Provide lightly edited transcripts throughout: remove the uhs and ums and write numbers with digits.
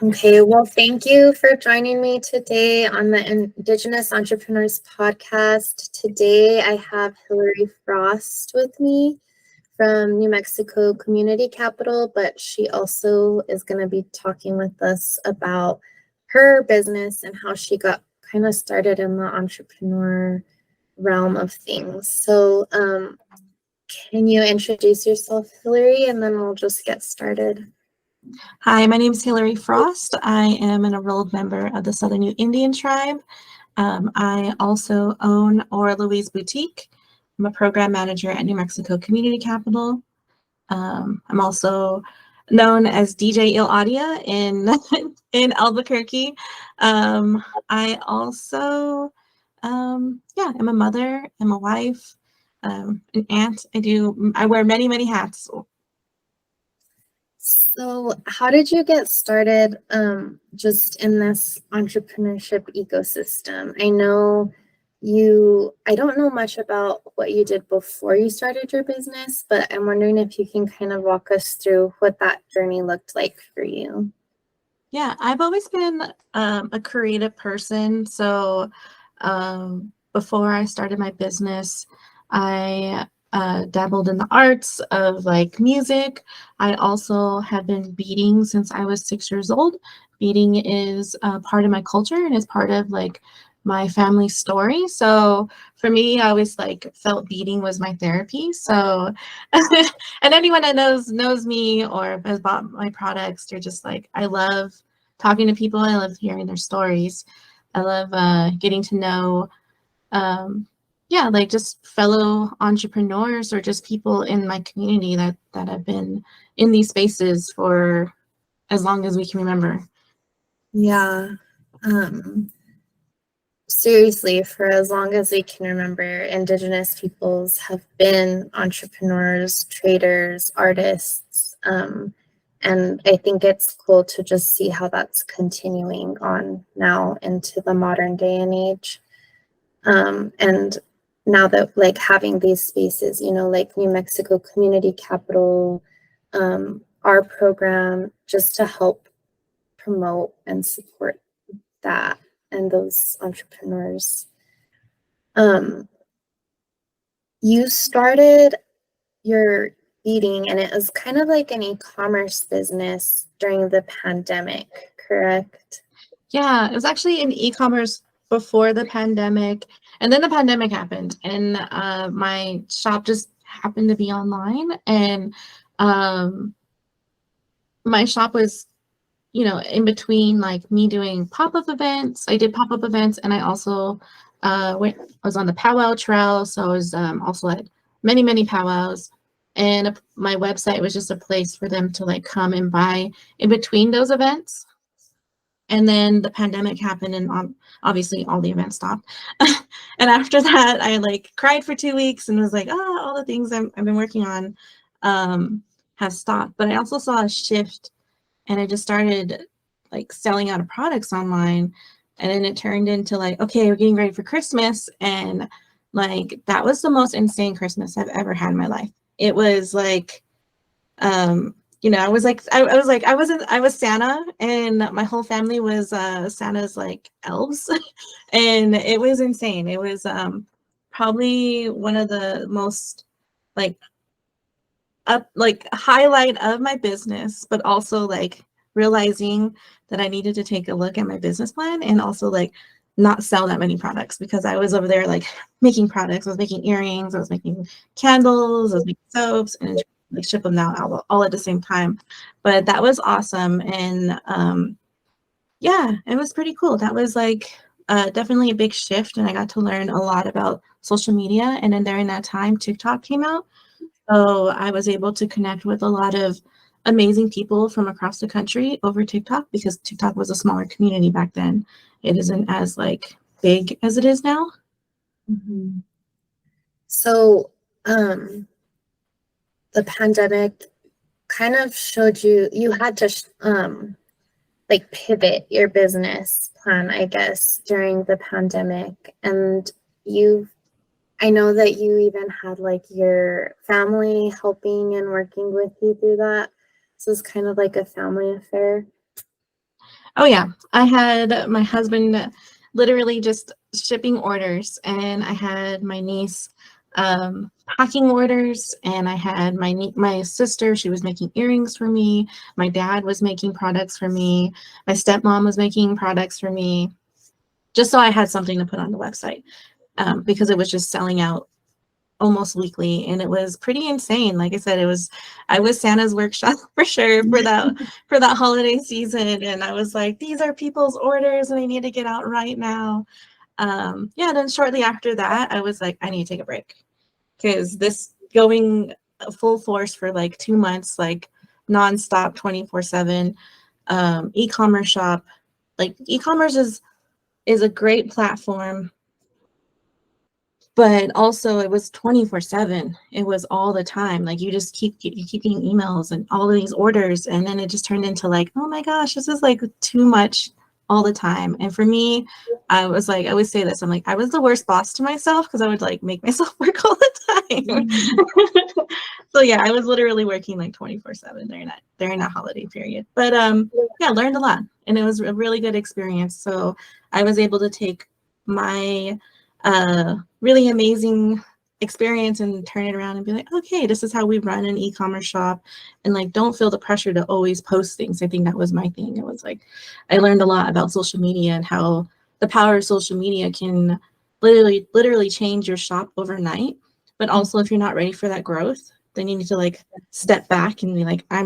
Okay, well, thank you for joining me today on the Indigenous Entrepreneurs Podcast. Today I have Hillary Frost with me from New Mexico Community Capital, but she also is going to be talking with us about her business and how she got kind of started in the entrepreneur realm of things. So can you introduce yourself, Hillary, and then we'll just get started. Hi, my name is Hillary Frost. I am an enrolled member of the Southern Ute Indian Tribe. I also own Ora Louise Boutique. I'm a program manager at New Mexico Community Capital. I'm also known as DJ Il Audia in Albuquerque. I also, am a mother, I'm a wife, an aunt. I wear many, many hats. So how did you get started just in this entrepreneurship ecosystem? I don't know much about what you did before you started your business, but I'm wondering if you can kind of walk us through what that journey looked like for you. Yeah, I've always been a creative person. So before I started my business, I dabbled in the arts of like music. I also have been beading since I was 6 years old. Beading is part of my culture and is part of like my family story. So for me, I always like felt beading was my therapy. So and anyone that knows me or has bought my products, they're just like, I love talking to people. I love hearing their stories. I love getting to know like just fellow entrepreneurs or just people in my community that have been in these spaces for as long as we can remember. Yeah. Seriously, for as long as we can remember, Indigenous peoples have been entrepreneurs, traders, artists, and I think it's cool to just see how that's continuing on now into the modern day and age. And now that like having these spaces, like New Mexico Community Capital, our program, just to help promote and support that and those entrepreneurs. You started your beading and it was kind of like an e-commerce business during the pandemic, correct? Yeah, it was actually in e-commerce before the pandemic, and then the pandemic happened, and my shop just happened to be online, and my shop was in between like me doing pop-up events. I did pop-up events, and I also I was on the powwow trail, so I was also at many, many powwows, and my website was just a place for them to like come and buy in between those events. And then the pandemic happened, and obviously all the events stopped. And after that, I like cried for 2 weeks and was like, oh, all the things I've been working on have stopped. But I also saw a shift, and I just started like selling out of products online, and then it turned into like, okay, we're getting ready for Christmas, and like that was the most insane Christmas I've ever had in my life. It was like I was like I was Santa, and my whole family was Santa's like elves. And it was insane. It was probably one of the most like highlight of my business, but also like realizing that I needed to take a look at my business plan and also like not sell that many products, because I was over there like making products. I was making earrings, I was making candles, I was making soaps, and like ship them out all at the same time. But that was awesome, and it was pretty cool. That was like definitely a big shift, and I got to learn a lot about social media. And then during that time, TikTok came out. So I was able to connect with a lot of amazing people from across the country over TikTok, because TikTok was a smaller community back then. It isn't as like big as it is now. Mm-hmm. So the pandemic kind of showed you had to like pivot your business plan, I guess, during the pandemic. And I know that you even had like your family helping and working with you through that. So it's kind of like a family affair. Oh yeah, I had my husband literally just shipping orders, and I had my niece packing orders, and I had my sister. She was making earrings for me. My dad was making products for me. My stepmom was making products for me, just so I had something to put on the website, because it was just selling out almost weekly, and it was pretty insane. Like I said, I was Santa's workshop for sure for that holiday season, and I was like, these are people's orders and I need to get out right now. Yeah, then shortly after that I was like, I need to take a break, because this going full force for like 2 months, like nonstop 24/7, e-commerce shop. Like e-commerce is a great platform, but also it was 24/7. It was all the time. Like you keep getting emails and all of these orders, and then it just turned into like, oh my gosh, this is like too much all the time. And for me, I was like, I always say this, I'm like, I was the worst boss to myself, because I would like make myself work all the time. So yeah, I was literally working like 24/7 during that holiday period. But yeah, learned a lot, and it was a really good experience. So I was able to take my really amazing experience and turn it around and be like, okay, this is how we run an e-commerce shop, and like don't feel the pressure to always post things. I think that was my thing. It was like I learned a lot about social media and how the power of social media can literally change your shop overnight. But also, if you're not ready for that growth, then you need to like step back and be like, I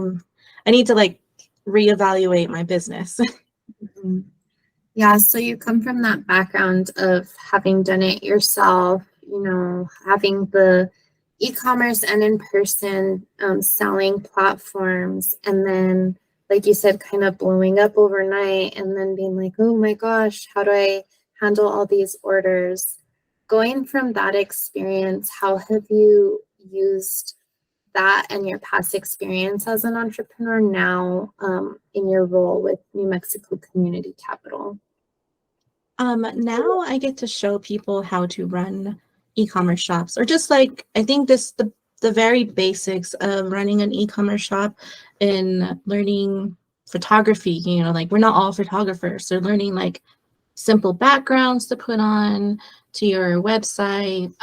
need to like reevaluate my business. Mhm. Yeah, so you come from that background of having done it yourself, having the e-commerce and in-person selling platforms, and then, like you said, kind of blowing up overnight, and then being like, oh my gosh, how do I handle all these orders? Going from that experience, how have you used that and your past experience as an entrepreneur now in your role with New Mexico Community Capital? Now I get to show people how to run e-commerce shops, or just like, I think the very basics of running an e-commerce shop and learning photography. Like we're not all photographers, so learning like simple backgrounds to put on to your website.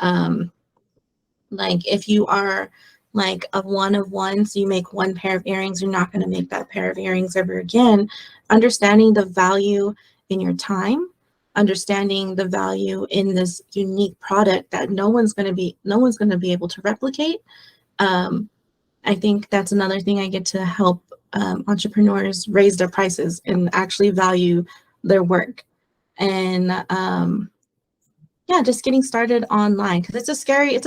Like if you are like a one of one, so you make one pair of earrings, you're not going to make that pair of earrings ever again. Understanding the value in your time, understanding the value in this unique product that no one's going to be able to replicate. I think that's another thing I get to help entrepreneurs raise their prices and actually value their work. And yeah, just getting started online, because it's a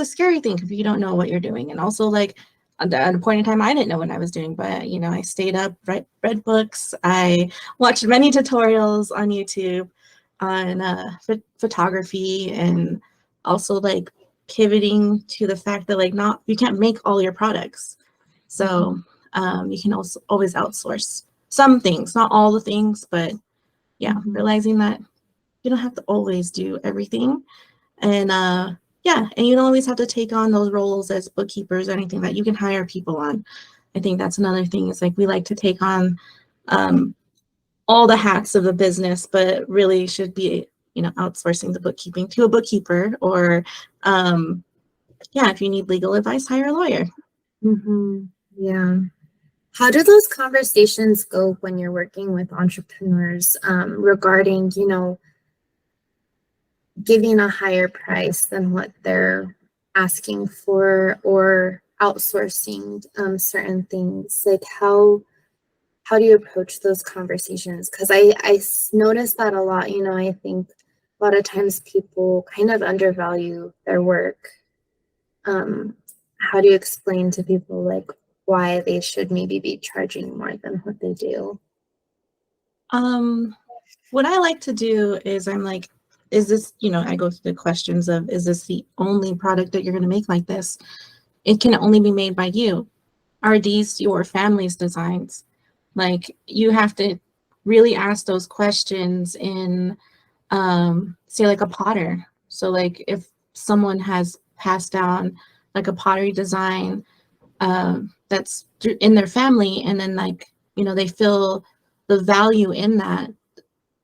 scary thing if you don't know what you're doing. And also, like at a point in time, I didn't know what I was doing, but I stayed up, read books, I watched many tutorials on YouTube on photography, and also like pivoting to the fact that like not you can't make all your products, so you can also always outsource some things, not all the things, but yeah, realizing that you don't have to always do everything. And yeah, and you don't always have to take on those roles as bookkeepers or anything, that you can hire people on. I think that's another thing, is like we like to take on all the hats of the business, but really should be outsourcing the bookkeeping to a bookkeeper, or yeah, if you need legal advice, hire a lawyer. Yeah. How do those conversations go when you're working with entrepreneurs regarding, giving a higher price than what they're asking for, or outsourcing certain things? Like how do you approach those conversations? Because I notice that a lot. I think a lot of times people kind of undervalue their work. How do you explain to people like why they should maybe be charging more than what they do? What I like to do is, I'm like, is this, I go through the questions of, is this the only product that you're going to make like this? It can only be made by you. Are these your family's designs? Like, you have to really ask those questions in, say, like a potter. So like if someone has passed down like a pottery design that's in their family, and then like, they feel the value in that,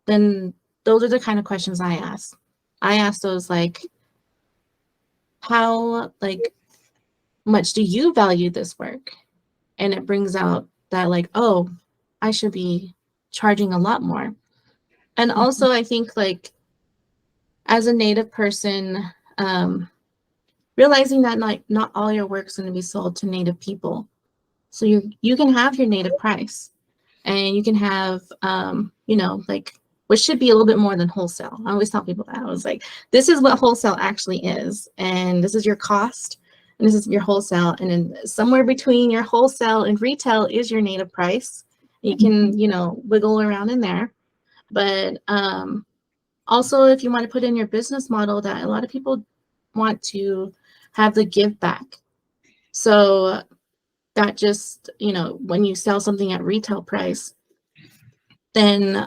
then those are the kind of questions I ask. I ask those like, how like much do you value this work? And it brings out that like, oh, I should be charging a lot more. And also I think like as a Native person, realizing that like not all your work's going to be sold to Native people. So you can have your Native price, and you can have you know, like, which should be a little bit more than wholesale. I always tell people that. I was like, this is what wholesale actually is, and this is your cost, and this is your wholesale, and then somewhere between your wholesale and retail is your Native price. You can, you know, wiggle around in there. But also, if you want to put in your business model, that a lot of people want to have the give back. So that just, you know, when you sell something at retail price, then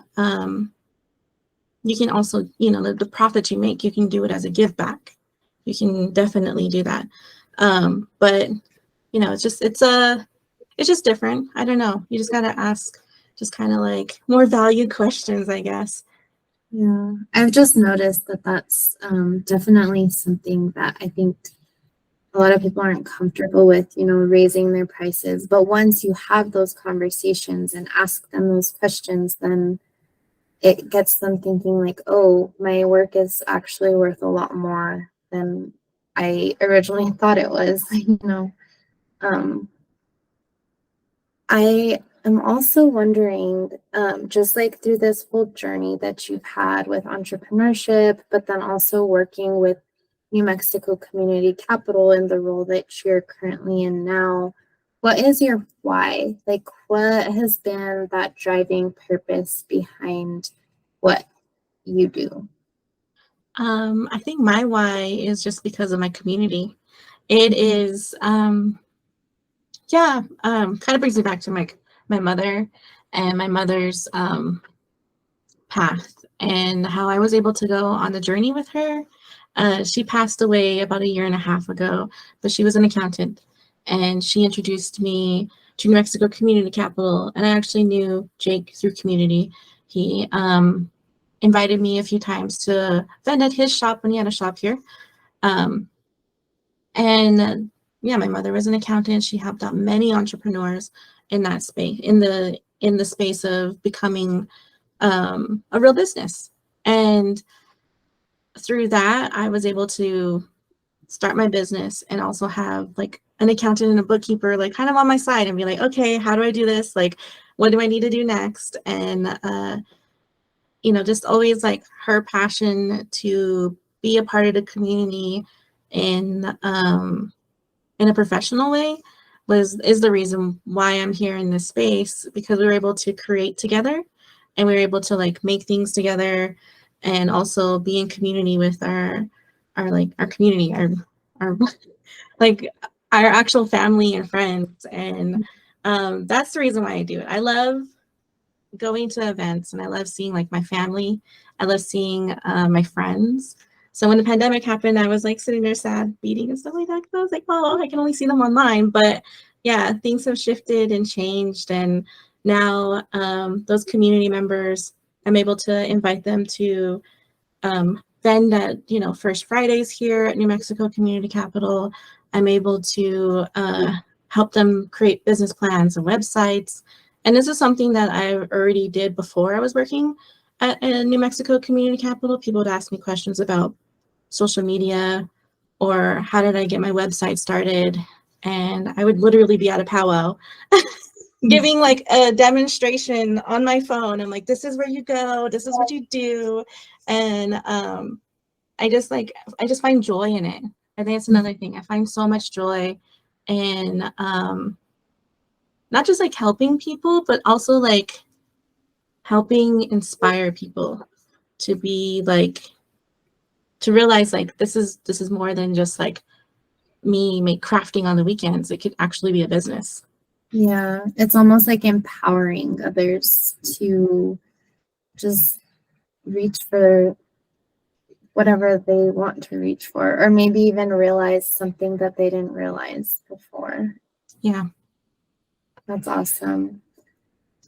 you can also, you know, the profit you make, you can do it as a give back. You can definitely do that. But you know, it's just different. I don't know. You just got to ask just kind of like more value questions, I guess. Yeah, I've just noticed that that's definitely something that I think a lot of people aren't comfortable with, you know, raising their prices. But once you have those conversations and ask them those questions, then it gets them thinking like, oh, my work is actually worth a lot more than I originally thought it was, you know. I am also wondering, just like through this whole journey that you've had with entrepreneurship, but then also working with New Mexico Community Capital in the role that you're currently in now, what is your why? Like, what has been that driving purpose behind what you do? I think my why is just because of my community. It is yeah, kind of brings me back to my mother and my mother's path, and how I was able to go on the journey with her. She passed away about 1.5 years ago, but she was an accountant, and she introduced me to New Mexico Community Capital, and I actually knew Jake through community. He invited me a few times to vend at his shop when he had a shop here. And yeah, my mother was an accountant. She helped out many entrepreneurs in that space, in the space of becoming a real business. And through that, I was able to start my business and also have like an accountant and a bookkeeper like kind of on my side and be like, okay, how do I do this? Like, what do I need to do next? And you know, just always like her passion to be a part of the community in a professional way is the reason why I'm here in this space, because we were able to create together, and we were able to like make things together, and also be in community with our community, our like our actual family and friends. And that's the reason why I do it. I love going to events, and I love seeing like my family. I love seeing my friends. So when the pandemic happened, I was like sitting there sad, beading and stuff like that. I was like, oh, I can only see them online. But yeah, things have shifted and changed. And now those community members, I'm able to invite them to vend at, you know, First Fridays here at New Mexico Community Capital. I'm able to help them create business plans and websites. And this is something that I already did before I was working at New Mexico Community Capital. People would ask me questions about social media, or how did I get my website started? And I would literally be at a powwow giving like a demonstration on my phone. I'm like, this is where you go, this is what you do. And I just find joy in it. I think that's another thing. I find so much joy in not just like helping people, but also like helping inspire people to be like, to realize like this is more than just like me make crafting on the weekends. It could actually be a business. Yeah, it's almost like empowering others to just reach for whatever they want to reach for, or maybe even realize something that they didn't realize before. Yeah. That's awesome.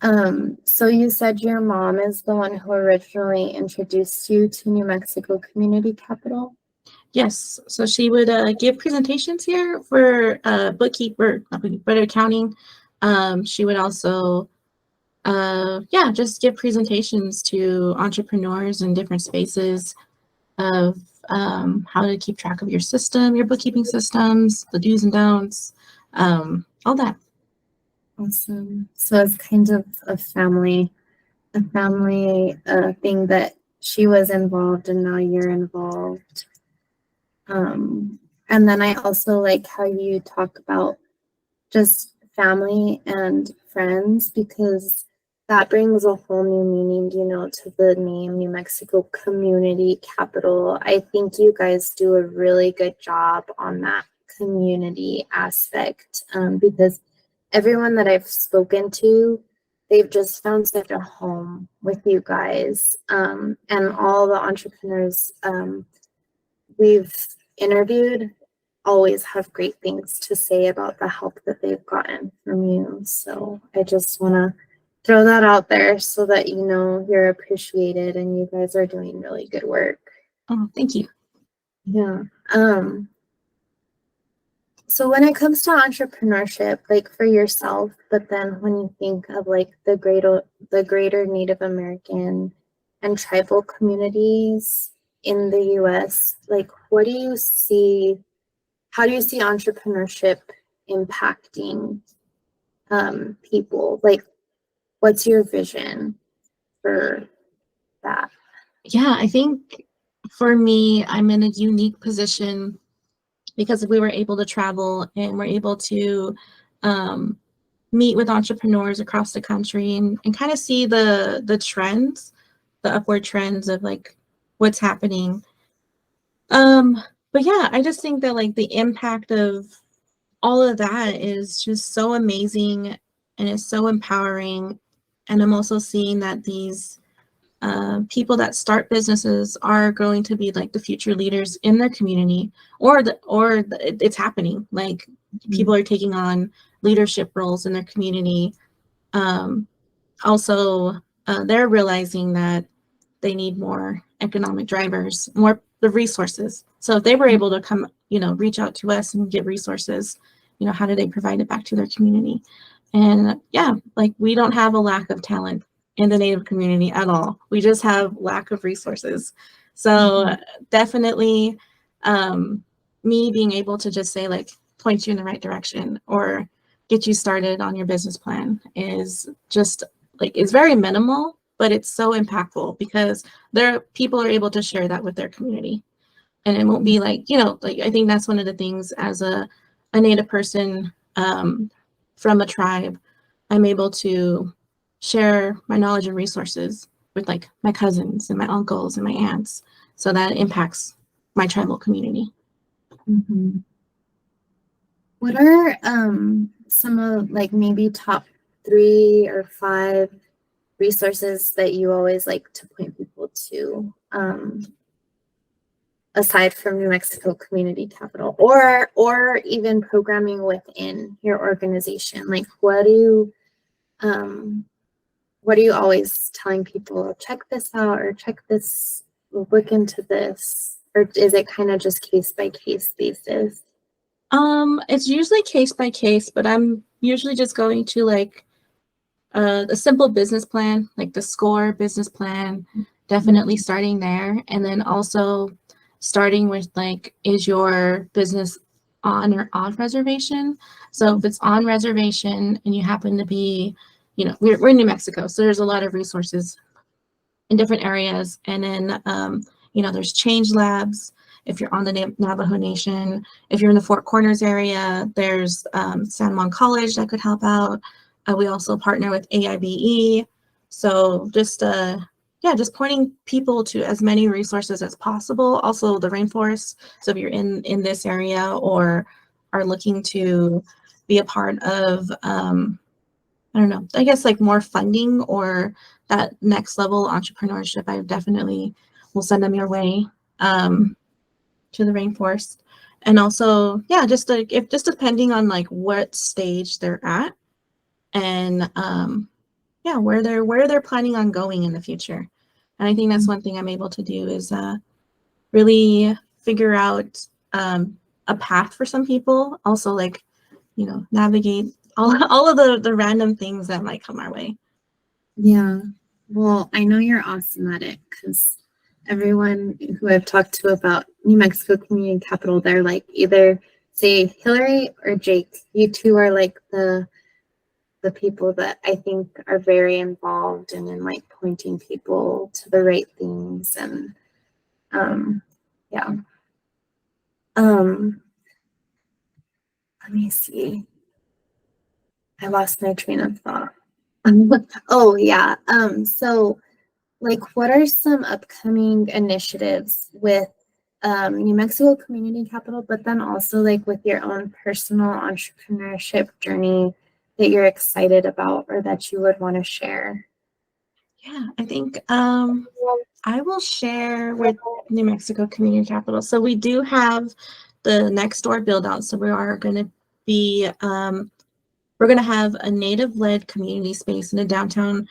So you said your mom is the one who originally introduced you to New Mexico Community Capital? Yes, so she would give presentations here for bookkeeper, not bookkeeper, but accounting. She would also, yeah, just give presentations to entrepreneurs in different spaces of how to keep track of your system, your bookkeeping systems, the do's and don'ts, all that. Awesome. So it's kind of a family thing that she was involved and now you're involved. And then I also like how you talk about just family and friends, because that brings a whole new meaning, you know, to the name New Mexico Community Capital. I think you guys do a really good job on that community aspect, because everyone that I've spoken to, they've just found such a home with you guys, and all the entrepreneurs we've interviewed always have great things to say about the help that they've gotten from you. So I just want to throw that out there so that you know you're appreciated and you guys are doing really good work. Oh, thank you. Yeah. So when it comes to entrepreneurship, like for yourself, but then when you think of like the greater Native American and tribal communities in the US, like what do you see? How do you see entrepreneurship impacting people? Like, what's your vision for that? Yeah, I think for me, I'm in a unique position because we were able to travel and we're able to meet with entrepreneurs across the country and kind of see the trends, the upward trends of like what's happening. But yeah, I just think that like the impact of all of that is just so amazing and it's so empowering. And I'm also seeing that these people that start businesses are going to be like the future leaders in their community, it's happening. Like people are taking on leadership roles in their community. Also, they're realizing that they need more economic drivers, more the resources. So if they were able to come, reach out to us and get resources, how do they provide it back to their community? And yeah, like we don't have a lack of talent in the Native community at all. We just have lack of resources. So definitely me being able to just say like point you in the right direction or get you started on your business plan is just like it's very minimal, but it's so impactful because people are able to share that with their community. And it won't be like, like I think that's one of the things as a Native person from a tribe, I'm able to share my knowledge and resources with like my cousins and my uncles and my aunts. So that impacts my tribal community. Mm-hmm. What are some of like maybe top 3 or 5 resources that you always like to point people to, aside from New Mexico Community Capital, or even programming within your organization? Like what are you always telling people, check this out or check this, look into this, or is it kind of just case by case basis? It's usually case by case, but I'm usually just going to like a simple business plan, like the SCORE business plan, definitely starting there. And then also starting with like, is your business on or off reservation? So if it's on reservation and you happen to be, we're in New Mexico, so there's a lot of resources in different areas. And then, there's change labs. If you're on the Navajo Nation, if you're in the Four Corners area, there's San Juan College that could help out. We also partner with AIBE. So just pointing people to as many resources as possible. Also the rainforest. So if you're in this area or are looking to be a part of, I don't know, I guess like more funding or that next level entrepreneurship, I definitely will send them your way to the rainforest. And also, yeah, just like if just depending on like what stage they're at and where they're planning on going in the future. And I think that's one thing I'm able to do is really figure out a path for some people. Also, like, navigate all of the random things that might come our way. Yeah. Well, I know you're awesome at it because everyone who I've talked to about New Mexico Community Capital, they're like either say Hillary or Jake. You two are like the people that I think are very involved and in like pointing people to the right things and yeah. Let me see. I lost my train of thought. Oh yeah. So like what are some upcoming initiatives with New Mexico Community Capital, but then also like with your own personal entrepreneurship journey that you're excited about or that you would want to share? Yeah, I think I will share with New Mexico Community Capital. So we do have the next door build out. So we are going to be we're going to have a native-led community space in the downtown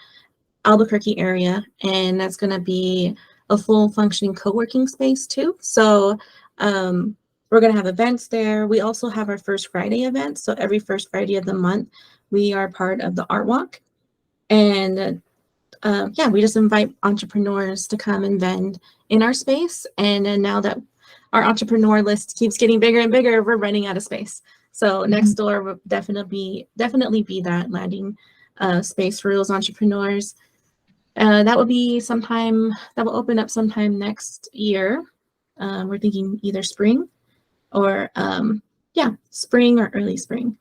Albuquerque area, and that's going to be a full functioning co-working space too. So we're going to have events there. We also have our First Friday event. So every first Friday of the month, we are part of the Art Walk. And we just invite entrepreneurs to come and vend in our space. And then now that our entrepreneur list keeps getting bigger and bigger, we're running out of space. So next door will definitely be that landing space for those entrepreneurs. That will open up sometime next year. We're thinking either spring or spring or early spring.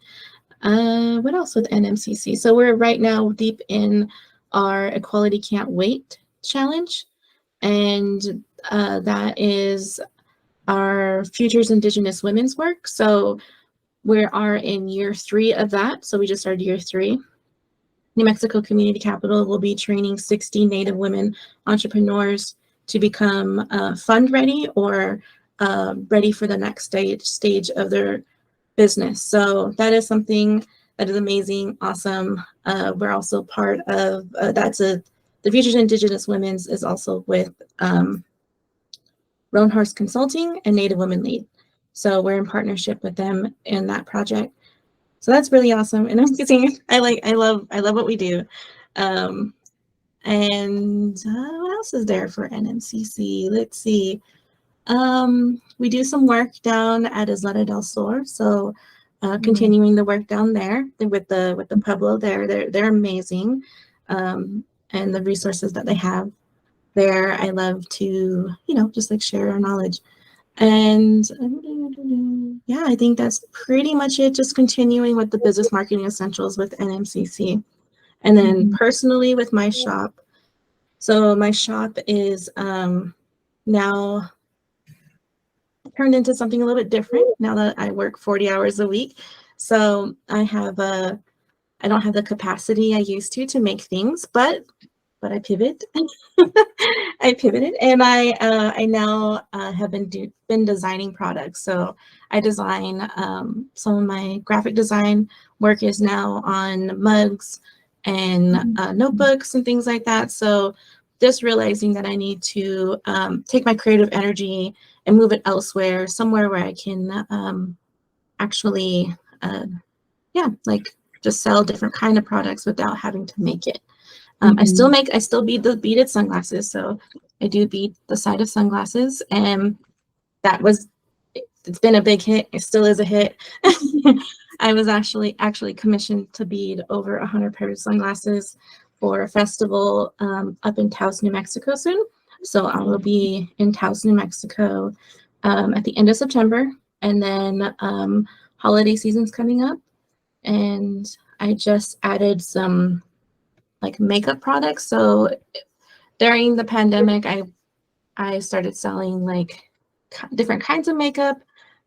What else with NMCC? So we're right now deep in our Equality Can't Wait challenge, and that is our Futures Indigenous Women's Work. So we are in year 3 of that. So we just started year 3. New Mexico Community Capital will be training 60 Native women entrepreneurs to become fund ready or ready for the next stage of their business. So that is something that is amazing, awesome. We're also part of the Futures Indigenous Women's is also with Roan Horse Consulting and Native Women Lead. So we're in partnership with them in that project. So that's really awesome and amazing. I love what we do. And what else is there for NMCC? Let's see. We do some work down at Isleta del Sur. So continuing the work down there with the Pueblo there. They're amazing. And the resources that they have there, I love to, just like share our knowledge. And yeah, I think that's pretty much it. Just continuing with the business marketing essentials with NMCC. And then personally with my shop. So my shop is now turned into something a little bit different now that I work 40 hours a week. So I don't have the capacity I used to make things, but I pivot. I pivoted, and I now have been designing products. So I design some of my graphic design work is now on mugs and notebooks and things like that. So just realizing that I need to take my creative energy and move it elsewhere, somewhere where I can actually, just sell different kind of products without having to make it. I still bead the beaded sunglasses. So I do bead the side of sunglasses, and it's been a big hit. It still is a hit. I was actually commissioned to bead over 100 pairs of sunglasses for a festival up in Taos, New Mexico soon. So I will be in Taos, New Mexico at the end of September, and then holiday season's coming up, and I just added some like makeup products. So during the pandemic, I started selling like different kinds of makeup.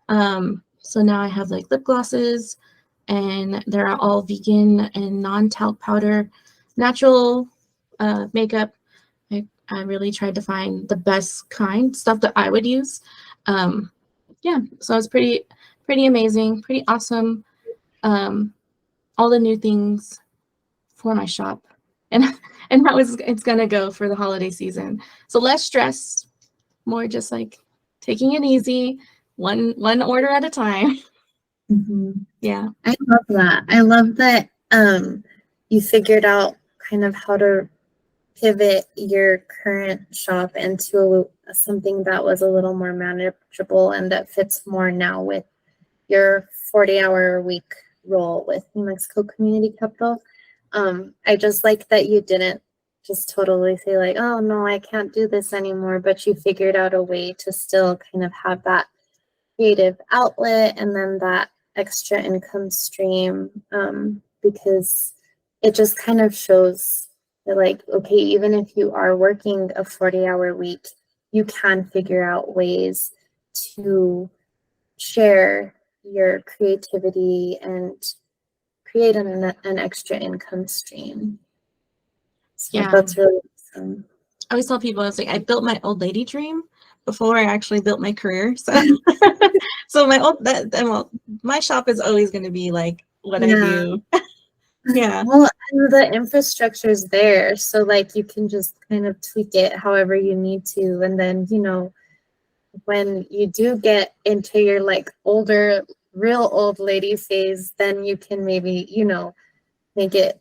So now I have like lip glosses, and they're all vegan and non-talc powder, natural makeup. I really tried to find the best kind stuff that I would use. So it's pretty amazing, pretty awesome. All the new things for my shop. and and how it's gonna go for the holiday season. So less stress, more just like taking it easy, one order at a time. Yeah. I love that. I love that you figured out kind of how to pivot your current shop into something that was a little more manageable and that fits more now with your 40-hour a week role with New Mexico Community Capital. I just like that you didn't just totally say like, oh no, I can't do this anymore, but you figured out a way to still kind of have that creative outlet and then that extra income stream, because it just kind of shows that like, okay, even if you are working a 40-hour week, you can figure out ways to share your creativity and create an extra income stream. So Yeah. that's really awesome. I always tell people, I was like, I built my old lady dream before I actually built my career. So, so my shop is always going to be like what I do. Yeah. Well, and the infrastructure is there, so like you can just kind of tweak it however you need to, and then when you do get into your like older, real old lady phase, then you can maybe make it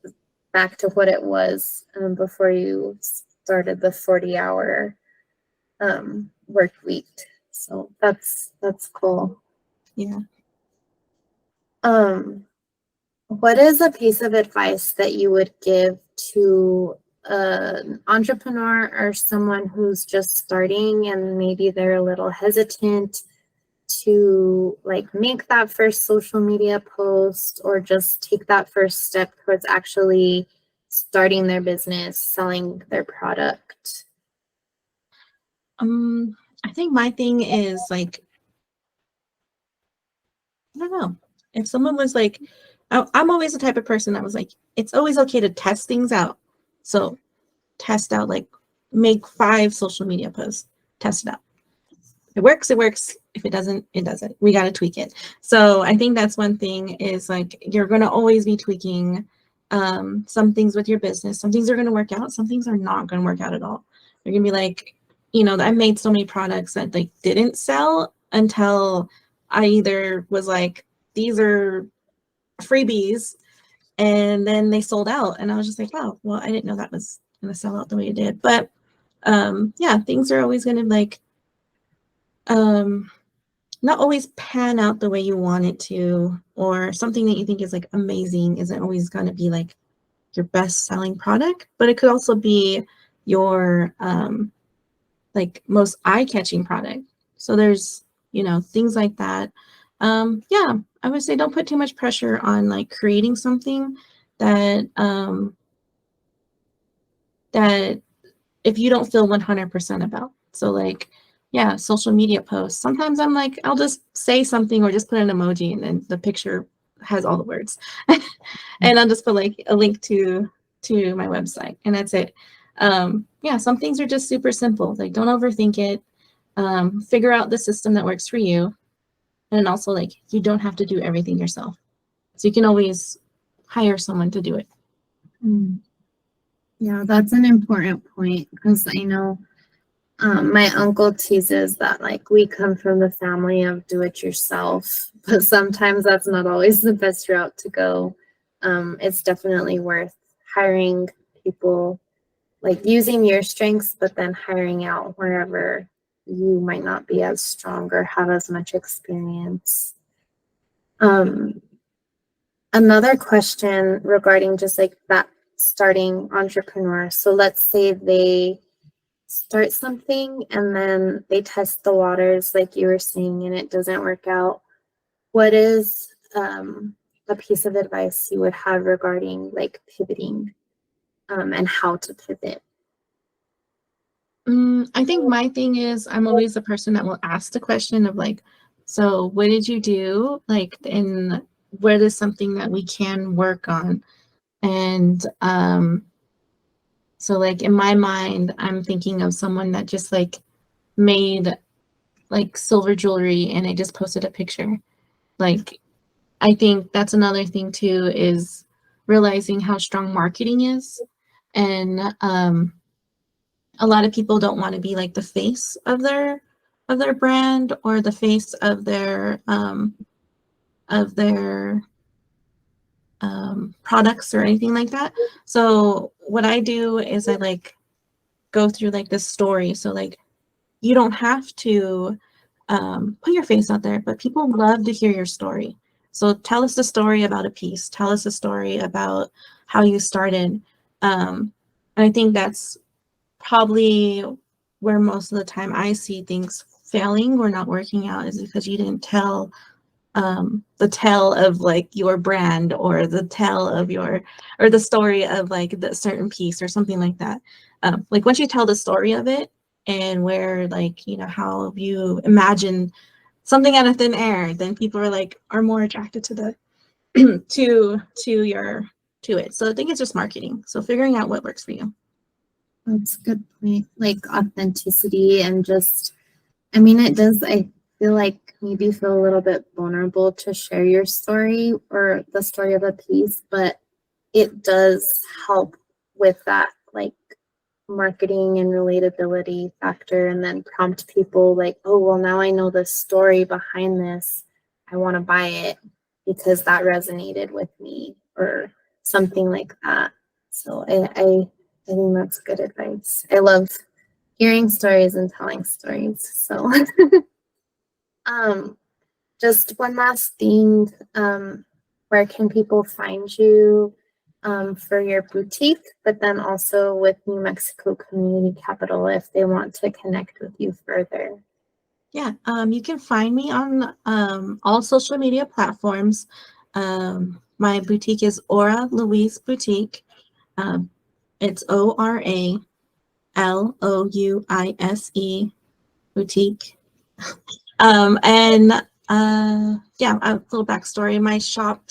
back to what it was before you started the 40-hour work week. So that's cool. Yeah. What is a piece of advice that you would give to an entrepreneur or someone who's just starting and maybe they're a little hesitant to like make that first social media post or just take that first step towards actually starting their business, selling their product? I think my thing is like, I don't know. If someone was like, I'm always the type of person that was like, it's always okay to test things out. So test out, like make 5 social media posts, test it out. It works, it works. If it doesn't, it doesn't. We got to tweak it. So I think that's one thing is like, you're going to always be tweaking some things with your business. Some things are going to work out. Some things are not going to work out at all. You're going to be like, I made so many products that like didn't sell until I either was like, these are freebies, and then they sold out. And I was just like, wow, well, I didn't know that was going to sell out the way it did. But yeah, things are always going to like, not always pan out the way you want it to, or something that you think is like amazing isn't always going to be like your best selling product, but it could also be your like most eye-catching product. So there's things like that. Yeah, I would say don't put too much pressure on like creating something that that if you don't feel 100% about. So like, yeah, social media posts. Sometimes I'm like, I'll just say something or just put an emoji and then the picture has all the words. And I'll just put like a link to my website and that's it. Yeah, some things are just super simple. Like don't overthink it. Figure out the system that works for you. And also like, you don't have to do everything yourself. So you can always hire someone to do it. Yeah, that's an important point because I know my uncle teases that like we come from the family of do it yourself, but sometimes that's not always the best route to go. It's definitely worth hiring people, like using your strengths, but then hiring out wherever you might not be as strong or have as much experience. Another question regarding just like that starting entrepreneur. So let's say they start something and then they test the waters like you were saying and it doesn't work out. What is a piece of advice you would have regarding like pivoting and how to pivot? I think my thing is I'm always the person that will ask the question of like, so what did you do? Like, and what is something that we can work on? And so like in my mind, I'm thinking of someone that just like made like silver jewelry and I just posted a picture. Like, I think that's another thing too, is realizing how strong marketing is. And a lot of people don't want to be like the face of their brand or the face of their products or anything like that. So what I do is I like go through like this story. So like you don't have to put your face out there, but people love to hear your story. So tell us a story about a piece. Tell us a story about how you started. And I think that's probably where most of the time I see things failing or not working out is because you didn't tell the tale of like your brand or the tale of your or the story of like the certain piece or something like that. Like once you tell the story of it and where like you know how you imagine something out of thin air, then people are more attracted to the to it. So I think it's just marketing. So figuring out what works for you. That's a good point. Like authenticity and just, I mean, it does, I feel like maybe feel a little bit vulnerable to share your story or the story of a piece, but it does help with that like marketing and relatability factor and then prompt people like, oh, well, now I know the story behind this. I want to buy it because that resonated with me or something like that. So I think that's good advice. I love hearing stories and telling stories. So just one last thing, where can people find you for your boutique, but then also with New Mexico Community Capital if they want to connect with you further? Yeah, you can find me on all social media platforms. My boutique is Ora Louise Boutique. It's OraLouise Boutique. And yeah, a little backstory. My shop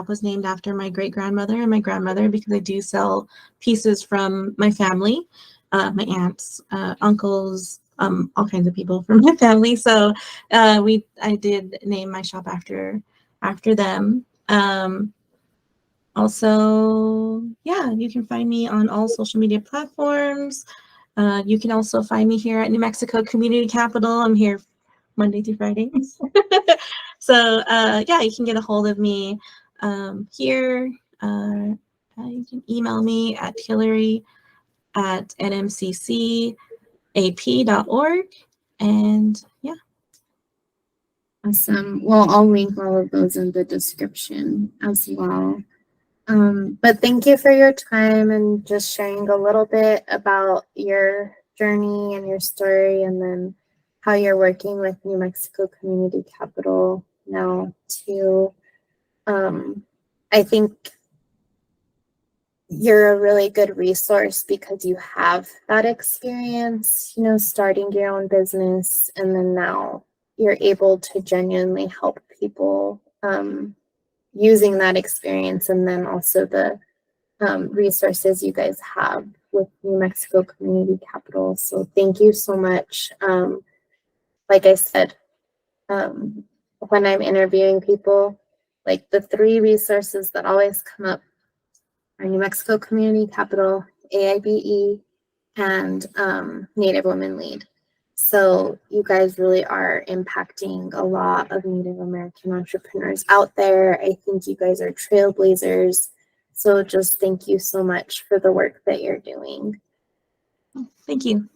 was named after my great grandmother and my grandmother because I do sell pieces from my family, my aunts, uncles, all kinds of people from my family. So I did name my shop after them. Also, yeah, you can find me on all social media platforms. You can also find me here at New Mexico Community Capital. I'm here Monday through Friday. So yeah, you can get a hold of me here. You can email me at hillary@nmccap.org. And yeah. Awesome. Well, I'll link all of those in the description as well. But thank you for your time and just sharing a little bit about your journey and your story, and then how you're working with New Mexico Community Capital now too. I think you're a really good resource because you have that experience, you know, starting your own business, and then now you're able to genuinely help people using that experience, and then also the resources you guys have with New Mexico Community Capital. So thank you so much. Like I said, when I'm interviewing people, like the 3 resources that always come up are New Mexico Community Capital, AIBE, and Native Women Lead. So you guys really are impacting a lot of Native American entrepreneurs out there. I think you guys are trailblazers. So just thank you so much for the work that you're doing. Thank you.